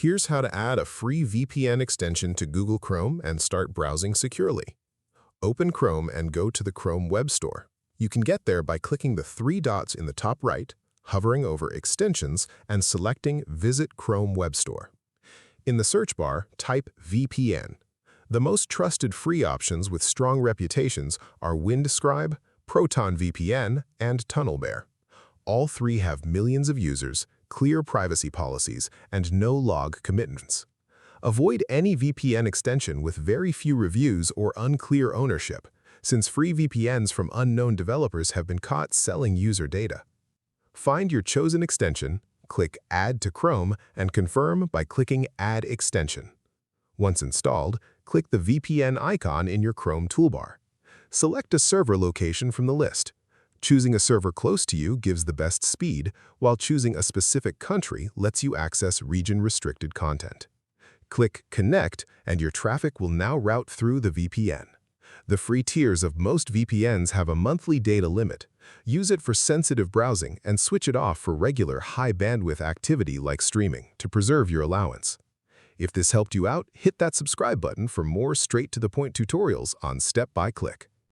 Here's how to add a free VPN extension to Google Chrome and start browsing securely. Open Chrome and go to the Chrome Web Store. You can get there by clicking the three dots in the top right, hovering over Extensions, and selecting Visit Chrome Web Store. In the search bar, type VPN. The most trusted free options with strong reputations are Windscribe, Proton VPN, and TunnelBear. All three have millions of users, clear privacy policies, and no log commitments. Avoid any VPN extension with very few reviews or unclear ownership, since free VPNs from unknown developers have been caught selling user data. Find your chosen extension, click Add to Chrome, and confirm by clicking Add Extension. Once installed, click the VPN icon in your Chrome toolbar. Select a server location from the list. Choosing a server close to you gives the best speed, while choosing a specific country lets you access region-restricted content. Click Connect, and your traffic will now route through the VPN. The free tiers of most VPNs have a monthly data limit. Use it for sensitive browsing and switch it off for regular high-bandwidth activity like streaming to preserve your allowance. If this helped you out, hit that subscribe button for more straight-to-the-point tutorials on Step by Click.